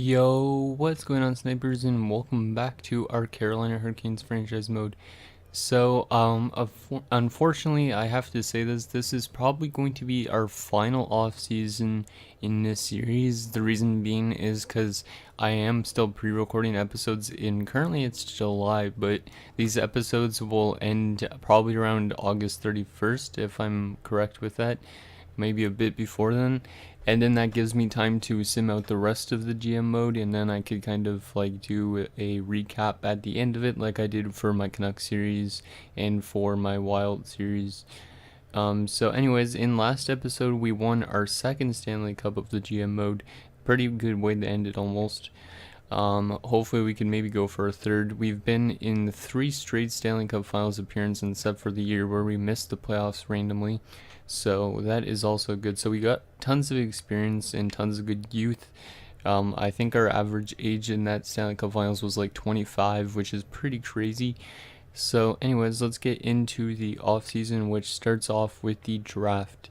Yo, what's going on, snipers, and welcome back to our Carolina Hurricanes franchise mode. Unfortunately, I have to say this is probably going to be our final off-season in this series. The reason being is because I am still pre-recording episodes, and currently it's July, but these episodes will end probably around August 31st, if I'm correct with that. Maybe a bit before then, and then that gives me time to sim out the rest of the GM mode, and then I could kind of like do a recap at the end of it, like I did for my Canuck series and for my Wild series. So anyways, in last episode we won our second Stanley Cup of the GM mode. Pretty good way to end it almost. Hopefully we can maybe go for a third. We've been in 3 straight Stanley Cup Finals appearances except for the year where we missed the playoffs randomly. So that is also good. So we got tons of experience and tons of good youth. I think our average age in that Stanley Cup Finals was like 25, which is pretty crazy. So anyways, let's get into the offseason, which starts off with the draft.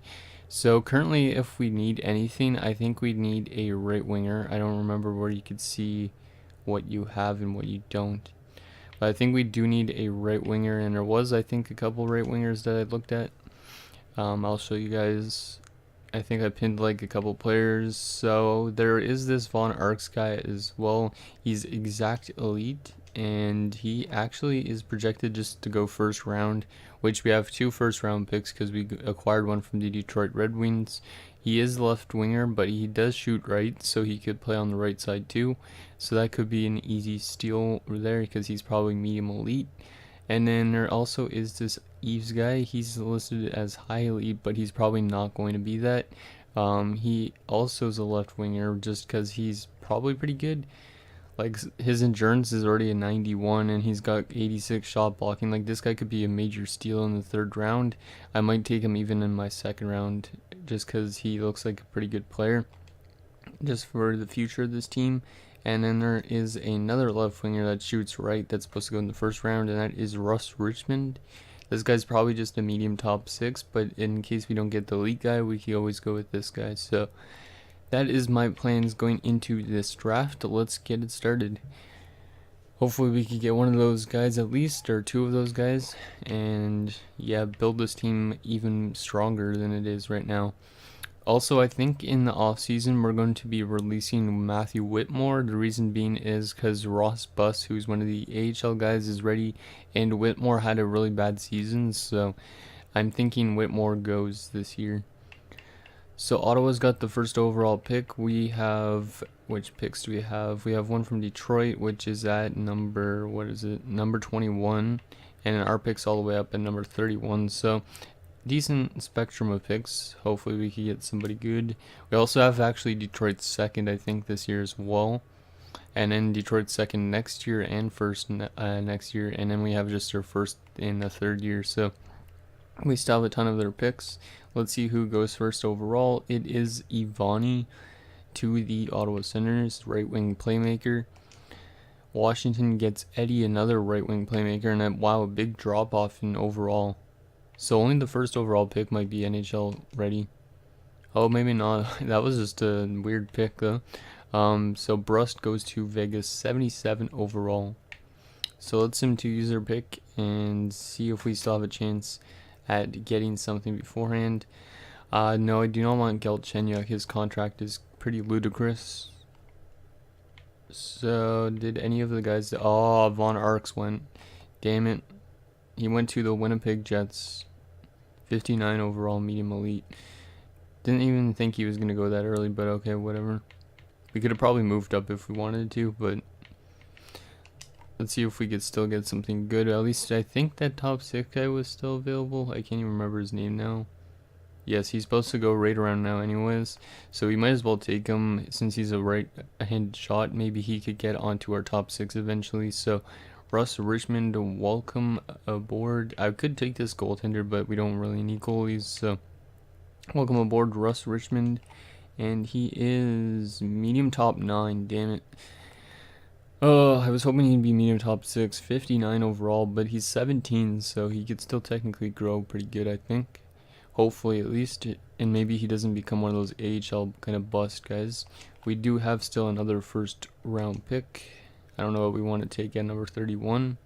So currently, if we need anything, I think we need a right winger. I don't remember where you could see what you have and what you don't. But I think we do need a right winger, and there was, I think, a couple right wingers that I looked at. I'll show you guys. I think I pinned like a couple players. So there is this Von Arx guy as well. He's exact elite, and he actually is projected just to go first round, which we have 2 first round picks because we acquired one from the Detroit Red Wings. He is left winger, but he does shoot right, so he could play on the right side too. So that could be an easy steal there because he's probably medium elite. And then there also is this Eves guy. He's listed as high elite, but he's probably not going to be that. He also is a left winger just because he's probably pretty good. Like, his endurance is already a 91, and he's got 86 shot blocking. Like, this guy could be a major steal in the 3rd round. I might take him even in my 2nd round just because he looks like a pretty good player just for the future of this team. And then there is another left winger that shoots right that's supposed to go in the 1st round, and that is Russ Richmond. This guy's probably just a medium top 6, but in case we don't get the elite guy, we can always go with this guy. So that is my plans going into this draft. Let's get it started. Hopefully we can get one of those guys at least, or 2 of those guys, and yeah, build this team even stronger than it is right now. Also, I think in the offseason we're going to be releasing Matthew Whitmore. The reason being is because Ross Buss, who's one of the AHL guys, is ready, and Whitmore had a really bad season, so I'm thinking Whitmore goes this year. So Ottawa's got the 1st overall pick. We have, which picks do we have? We have one from Detroit, which is at number, number 21, and our pick's all the way up at number 31, so decent spectrum of picks. Hopefully we can get somebody good. We also have actually Detroit's 2nd, I think, this year as well, and then Detroit's 2nd next year and 1st next year, and then we have just our 1st in the 3rd year. So we still have a ton of their picks. Let's see who goes 1st overall. It is Ivani to the Ottawa Senators, right wing playmaker. Washington gets Eddie, another right wing playmaker, and wow, a big drop off in overall. So only the 1st overall pick might be NHL ready. Oh, maybe not. That was just a weird pick though. So Brust goes to Vegas, 77 overall. So let's sim to user pick and see if we still have a chance at getting something beforehand. No, I do not want Galchenyuk. His contract is pretty ludicrous. So did any of the guys? Oh, Von Arx went. Damn it. He went to the Winnipeg Jets. 59 overall, medium elite. Didn't even think he was going to go that early, but okay, whatever. We could have probably moved up if we wanted to, but let's see if we could still get something good. At least I think that top 6 guy was still available. I can't even remember his name now. Yes, he's supposed to go right around now anyways, so we might as well take him since he's a right-handed shot. Maybe he could get onto our top 6 eventually. So Russ Richmond, welcome aboard. I could take this goaltender, but we don't really need goalies, so welcome aboard, Russ Richmond. And he is medium top 9, damn it. Oh, I was hoping he'd be medium top 6, 59 overall, but he's 17, so he could still technically grow pretty good, I think. Hopefully, at least, and maybe he doesn't become one of those AHL kind of bust guys. We do have still another first round pick. I don't know what we want to take at number 31.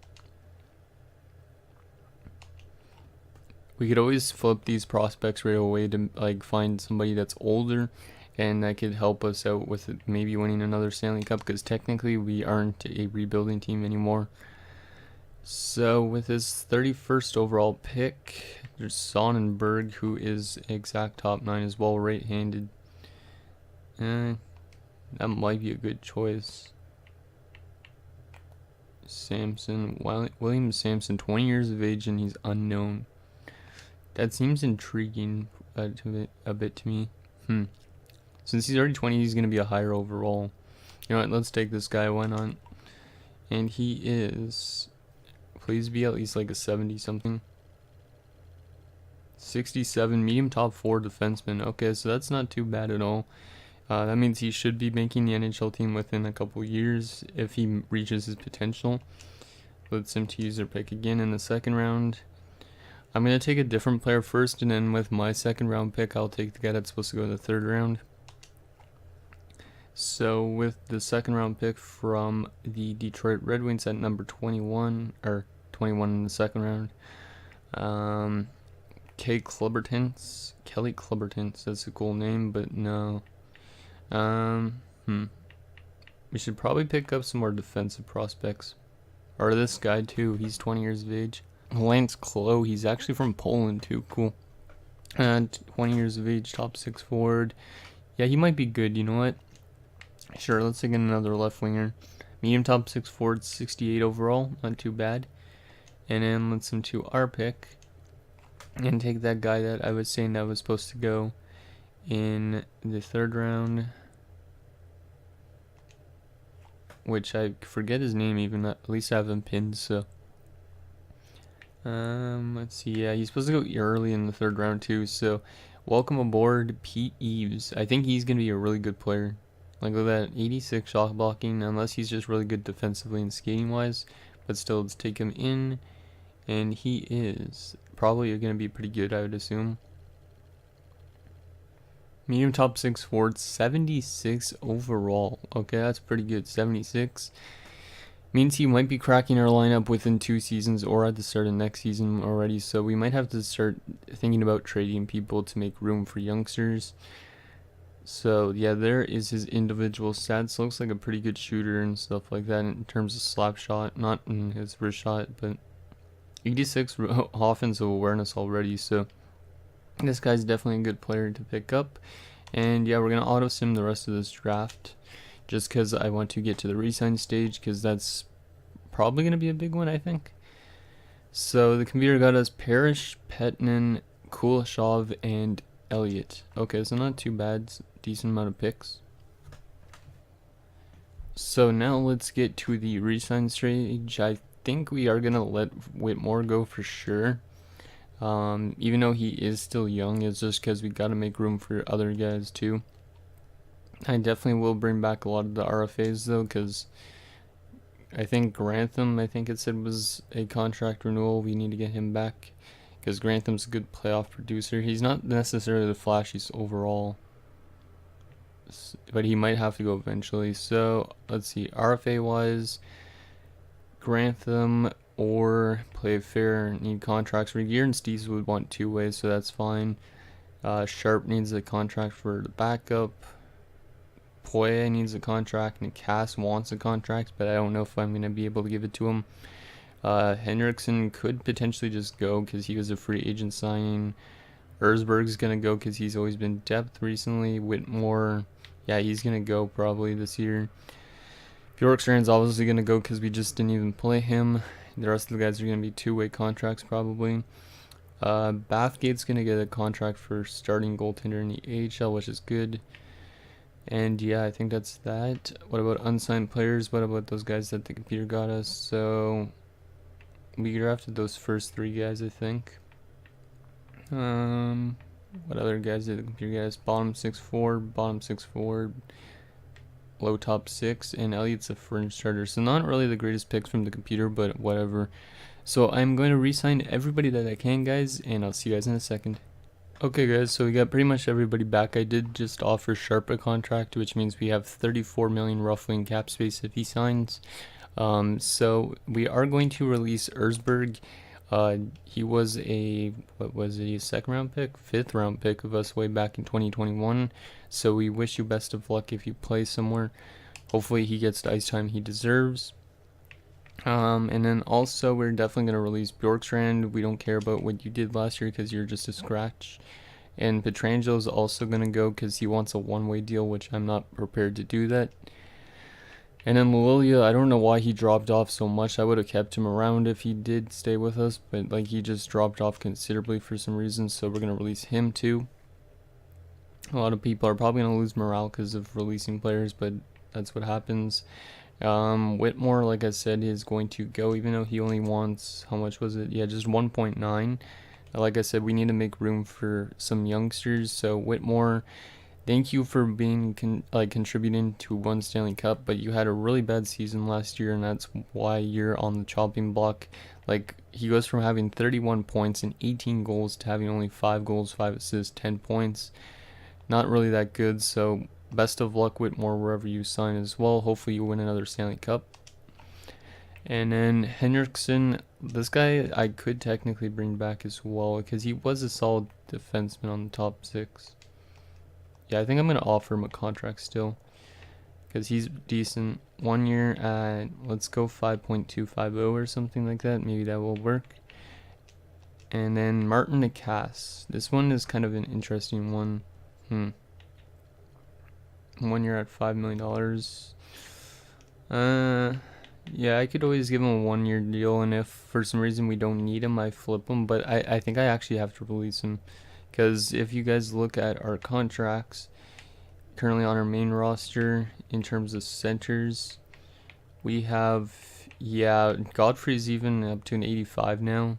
We could always flip these prospects right away to like find somebody that's older, and that could help us out with maybe winning another Stanley Cup, because technically we aren't a rebuilding team anymore. So with his 31st overall pick, there's Sonnenberg, who is exact top 9 as well, right-handed. That might be a good choice. Samson, William Samson, 20 years of age, and he's unknown. That seems intriguing a bit to me. Since he's already 20, he's going to be a higher overall. You know what, let's take this guy, why not? And he is, please be at least like a 70-something. 67, medium top 4 defenseman. Okay, so that's not too bad at all. That means he should be making the NHL team within a couple years if he reaches his potential. Let's him to use their pick again in the second round. I'm going to take a different player first, and then with my second round pick, I'll take the guy that's supposed to go in the third round. So with the second round pick from the Detroit Red Wings at number 21, or 21 in the second round, Kelly Clubbertons, that's a cool name, but no. We should probably pick up some more defensive prospects. Or this guy too, he's 20 years of age. Lance Klo, he's actually from Poland too, cool. 20 years of age, top 6 forward. Yeah, he might be good, you know what? Sure, let's take in another left winger. Medium top 6 forward, 68 overall, not too bad. And then let's send to our pick. And take that guy that I was saying that was supposed to go in the third round. Which I forget his name even, at least I have him pinned, so. Let's see, yeah, he's supposed to go early in the third round too, so welcome aboard Pete Eves. I think he's going to be a really good player. Like, look at that, 86 shot blocking, unless he's just really good defensively and skating wise, but still, let's take him in, and he is probably going to be pretty good, I would assume. Medium top 6 forward, 76 overall. Okay, that's pretty good, 76. Means he might be cracking our lineup within 2 seasons or at the start of next season already, so we might have to start thinking about trading people to make room for youngsters. So yeah, there is his individual stats. Looks like a pretty good shooter and stuff like that in terms of slap shot, not in his wrist shot, but 86 offensive awareness already, so this guy's definitely a good player to pick up. And yeah, we're going to auto sim the rest of this draft, just because I want to get to the re-sign stage, because that's probably going to be a big one, I think. So the computer got us Parrish, Petnin, Kuleshov, and Elliott. Okay, so not too bad, decent amount of picks. So now let's get to the re-sign stage. I think we are going to let Whitmore go for sure. Even though he is still young, it's just because we got to make room for other guys too. I definitely will bring back a lot of the RFAs though, because I think Grantham, I think it said, was a contract renewal. We need to get him back, because Grantham's a good playoff producer. He's not necessarily the flashiest overall, but he might have to go eventually. So let's see, RFA wise, Grantham or Play Fair need contracts. Regier and Steves would want 2 ways, so that's fine. Sharp needs a contract for the backup. Poye needs a contract, and Cass wants a contract, but I don't know if I'm going to be able to give it to him. Henriksen could potentially just go because he was a free agent signing. Erzberg's going to go because he's always been depth recently. Whitmore, yeah, he's going to go probably this year. Bjorkstrand's obviously going to go because we just didn't even play him. The rest of the guys are going to be 2-way contracts probably. Bathgate's going to get a contract for starting goaltender in the AHL, which is good. And yeah, I think that's that. What about unsigned players? What about those guys that the computer got us? So we drafted those first 3 guys, I think. What other guys did the computer get us? Bottom 6 forward, bottom 6 forward, low top 6, and Elliott's a fringe starter. So not really the greatest picks from the computer, but whatever. So I'm going to re-sign everybody that I can, guys, and I'll see you guys in a second. Okay, guys, so we got pretty much everybody back. I did just offer Sharp a contract, which means we have 34 million roughly in cap space if he signs. So we are going to release Erzberg. He was what was it, a second round pick, fifth round pick of us way back in 2021. So we wish you best of luck if you play somewhere. Hopefully he gets the ice time he deserves. And then also we're definitely going to release Bjorkstrand. We don't care about what you did last year because you're just a scratch. And Petrangelo's also going to go because he wants a one-way deal, which I'm not prepared to do that. And then Lilia, I don't know why he dropped off so much. I would have kept him around if he did stay with us, but like he just dropped off considerably for some reason, so we're going to release him too. A lot of people are probably going to lose morale because of releasing players, but that's what happens. Whitmore, like I said, is going to go, even though he only wants, how much was it? Yeah, just 1.9. Like I said, we need to make room for some youngsters. So Whitmore, thank you for being contributing to one Stanley Cup, but you had a really bad season last year, and that's why you're on the chopping block. Like, he goes from having 31 points and 18 goals to having only 5 goals, 5 assists, 10 points. Not really that good, so best of luck, Whitmore, wherever you sign as well. Hopefully you win another Stanley Cup. And then Henriksen, this guy I could technically bring back as well because he was a solid defenseman on the top 6. Yeah, I think I'm going to offer him a contract still because he's decent. 1 year at, let's go 5.250 or something like that. Maybe that will work. And then Martin Necas. This one is kind of an interesting one. 1 year at $5 million. Yeah, I could always give him a 1 year deal, and if for some reason we don't need him, I flip him. But I think I actually have to release him because if you guys look at our contracts currently on our main roster in terms of centers, we have, yeah, Godfrey's even up to an 85 now.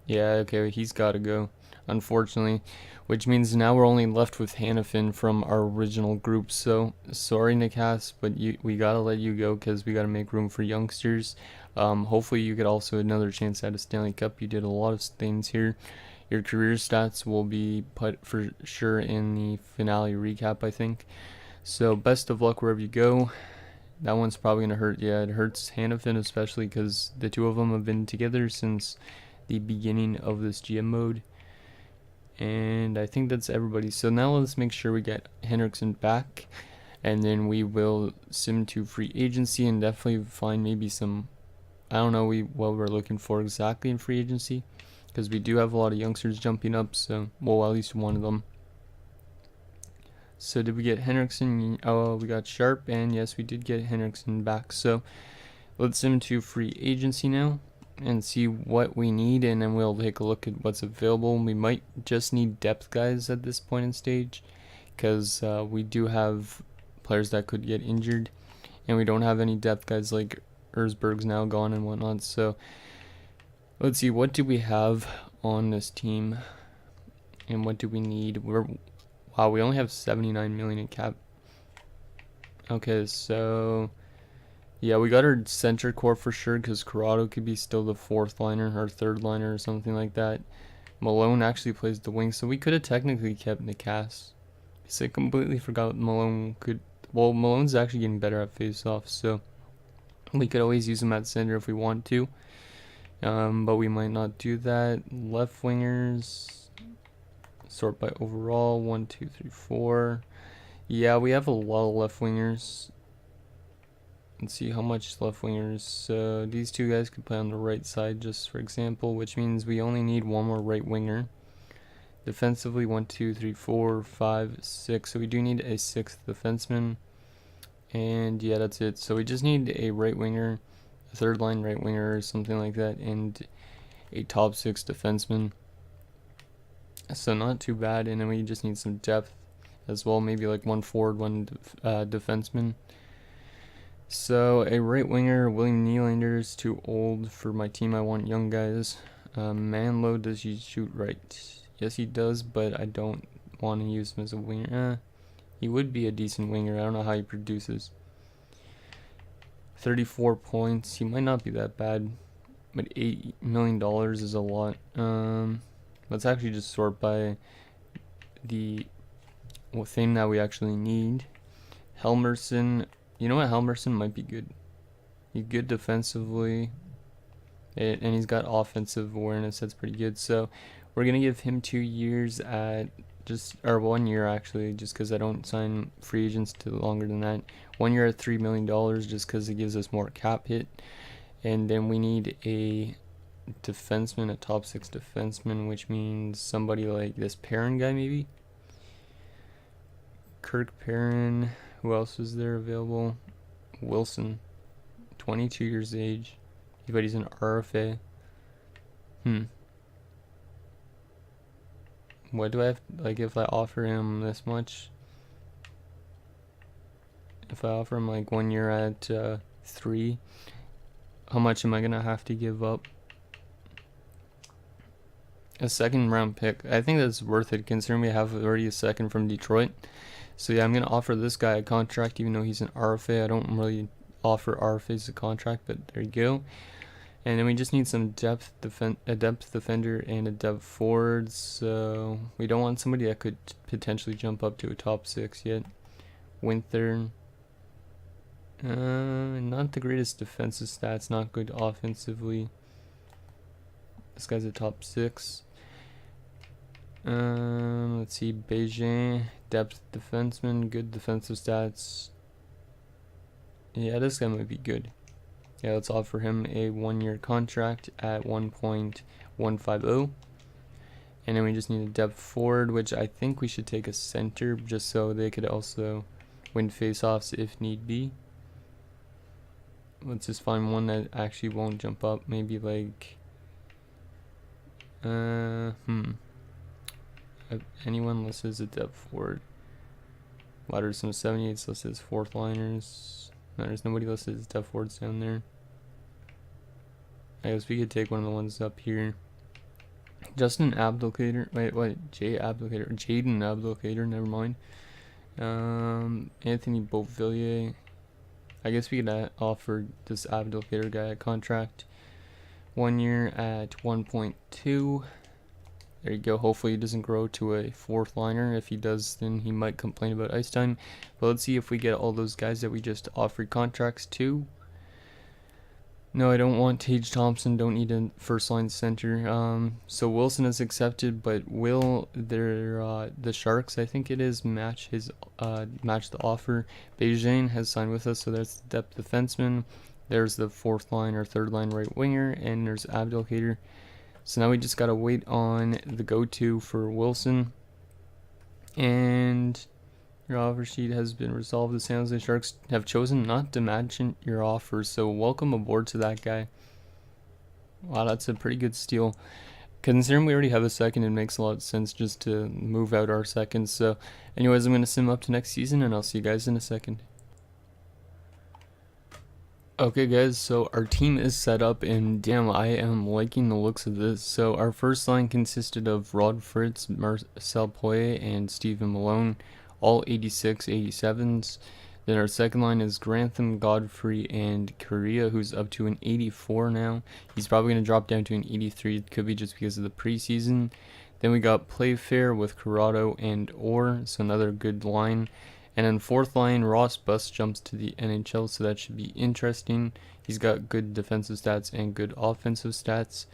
Yeah, okay, he's got to go, unfortunately, which means now we're only left with Hannafin from our original group. So sorry, Nikas, but we gotta let you go because we gotta make room for youngsters. Hopefully you get also another chance at a Stanley Cup. You did a lot of things here. Your career stats will be put for sure in the finale recap, I think. So best of luck wherever you go. That one's probably gonna hurt. Yeah, it hurts Hannafin especially because the two of them have been together since the beginning of this GM mode. And I think that's everybody. So now let's make sure we get Henriksen back, and then we will sim to free agency and definitely find maybe some, I don't know what we're looking for exactly in free agency because we do have a lot of youngsters jumping up, so well, at least one of them. So did we get Henriksen? Oh, we got Sharp, and yes, we did get Henriksen back. So let's sim to free agency now and see what we need, and then we'll take a look at what's available. We might just need depth guys at this point in stage because we do have players that could get injured, and we don't have any depth guys like Erzberg's now gone and whatnot. So let's see, what do we have on this team and what do we need? Wow, we only have 79 million in cap. Okay, so yeah, we got our center core for sure because Corrado could be still the fourth liner or third liner or something like that. Malone actually plays the wing, so we could have technically kept Nikas. Because I completely forgot Malone could. Well, Malone's actually getting better at face-offs, so we could always use him at center if we want to. But we might not do that. Left wingers, sort by overall, 1, 2, 3, 4. Yeah, we have a lot of left wingers. Let's see how much left wingers. These two guys could play on the right side, just for example, which means we only need one more right winger. Defensively, 1, 2, 3, 4, 5, 6. So we do need a sixth defenseman. And yeah, that's it. So we just need a right winger, a third line right winger or something like that, and a top 6 defenseman. So not too bad. And then we just need some depth as well, maybe like one forward, one defenseman. So a right winger, William Nylander's too old for my team. I want young guys. Manlow, does he shoot right? Yes, he does, but I don't want to use him as a winger. He would be a decent winger. I don't know how he produces. 34 points. He might not be that bad, but $8 million is a lot. Let's actually just sort by the thing that we actually need. Helmerson. You know what? Helmerson might be good. He's good defensively. And he's got offensive awareness. That's pretty good. So we're going to give him 2 years at or 1 year actually, just because I don't sign free agents to longer than that. 1 year at $3 million just because it gives us more cap hit. And then we need a defenseman, a top 6 defenseman, which means somebody like this Perrin guy maybe. Kirk Perrin. Who else is there available? Wilson, 22 years of age, but he's an RFA. What do I have, like, if I offer him this much? If I offer him like 1 year at 3, how much am I gonna have to give up? A 2nd round pick. I think that's worth it considering we have already a 2nd from Detroit. So yeah, I'm gonna offer this guy a contract even though he's an RFA. I don't really offer RFAs a contract, but there you go. And then we just need some a depth defender and a depth forward. So we don't want somebody that could potentially jump up to a top 6 yet. Winther. Not the greatest defensive stats, not good offensively. This guy's a top 6. Let's see, Beijing, depth defenseman, good defensive stats. Yeah, this guy might be good. Yeah, let's offer him a 1 year contract at 1.150. And then we just need a depth forward, which I think we should take a center just so they could also win faceoffs if need be. Let's just find one that actually won't jump up. Maybe like anyone listed as a depth forward. Wow, there's some 78s listed as 4th liners. No, there's nobody listed as depth forwards down there. I guess we could take one of the ones up here. Justin Abdelkader. Wait, what? Jaden Abdelkader, never mind. Anthony Beauvillier. I guess we could offer this Abdelkader guy a contract. 1 year at 1.2. There you go. Hopefully he doesn't grow to a 4th liner. If he does, then he might complain about ice time. But let's see if we get all those guys that we just offered contracts to. No, I don't want Tage Thompson. Don't need a 1st line center. So Wilson is accepted, but will the Sharks, I think it is, match the offer? Beijing has signed with us, so that's the depth defenseman. There's the 4th line or 3rd line right winger, and there's Abdelkader. So now we just gotta wait on the go-to for Wilson. And your offer sheet has been resolved. The San Jose Sharks have chosen not to match your offer, so welcome aboard to that guy. Wow, that's a pretty good steal. Considering we already have a 2nd, it makes a lot of sense just to move out our 2nd. So anyways, I'm going to sim up to next season, and I'll see you guys in a second. Okay guys, so our team is set up, and damn, I am liking the looks of this. So our first line consisted of Rod Fritz, Marcel Poirier, and Stephen Malone, all 86, 87s. Then our second line is Grantham, Godfrey, and Correa, who's up to an 84 now. He's probably going to drop down to an 83. It could be just because of the preseason. Then we got Playfair with Corrado and Orr, so another good line. And then 4th line, Ross Bus jumps to the NHL, so that should be interesting. He's got good defensive stats and good offensive stats.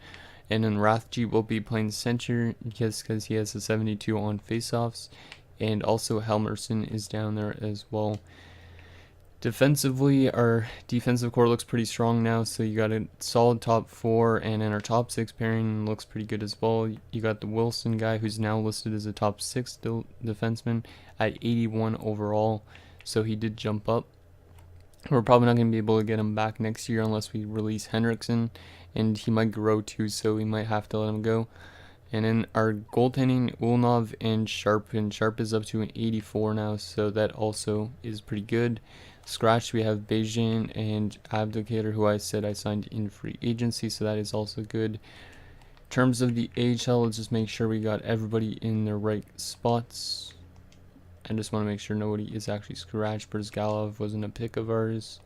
And then Rathje will be playing center just because he has a 72 on faceoffs. And also Helmerson is down there as well. Defensively, our defensive core looks pretty strong now, so you got a solid top 4, and then our top 6 pairing looks pretty good as well. You got the Wilson guy, who's now listed as a top 6 defenseman at 81 overall, so he did jump up. We're probably not going to be able to get him back next year unless we release Henriksen, and he might grow too, so we might have to let him go. And then our goaltending, Ulnov and Sharp is up to an 84 now, so that also is pretty good. Scratch, we have Beijing and Abdelkader, who I said I signed in free agency, so that is also good. In terms of the AHL, let's just make sure we got everybody in their right spots. I just want to make sure nobody is actually scratched. Brzgalov wasn't a pick of ours.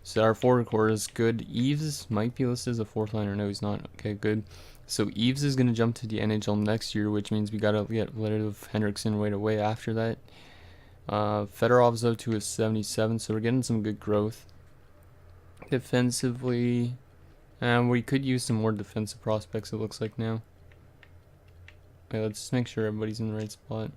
So our forward core is good. Eves might be listed as a 4th liner. No, he's not. Okay, good. So Eves is going to jump to the NHL next year, which means we got to get rid of Henriksen right away after that. Fedorov's up to a 77, so we're getting some good growth. Defensively, we could use some more defensive prospects, it looks like now. Okay, let's just make sure everybody's in the right spot.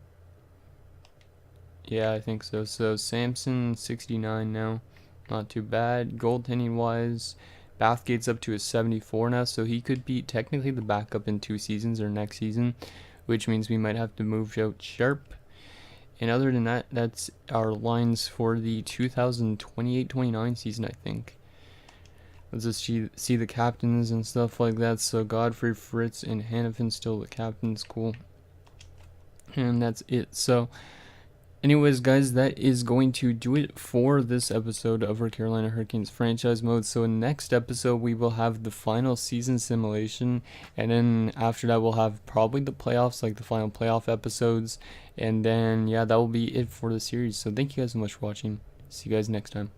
Yeah, I think so. So Samson, 69 now. Not too bad. Goaltending wise, Bathgate's up to a 74 now, so he could be technically the backup in 2 seasons or next season, which means we might have to move out Sharp. And other than that, that's our lines for the 2028-29 season, I think. Let's just see the captains and stuff like that. So Godfrey, Fritz, and Hannafin still the captains. Cool. And that's it. So anyways, guys, that is going to do it for this episode of our Carolina Hurricanes franchise mode. So in next episode, we will have the final season simulation. And then after that, we'll have probably the playoffs, like the final playoff episodes. And then, yeah, that will be it for the series. So thank you guys so much for watching. See you guys next time.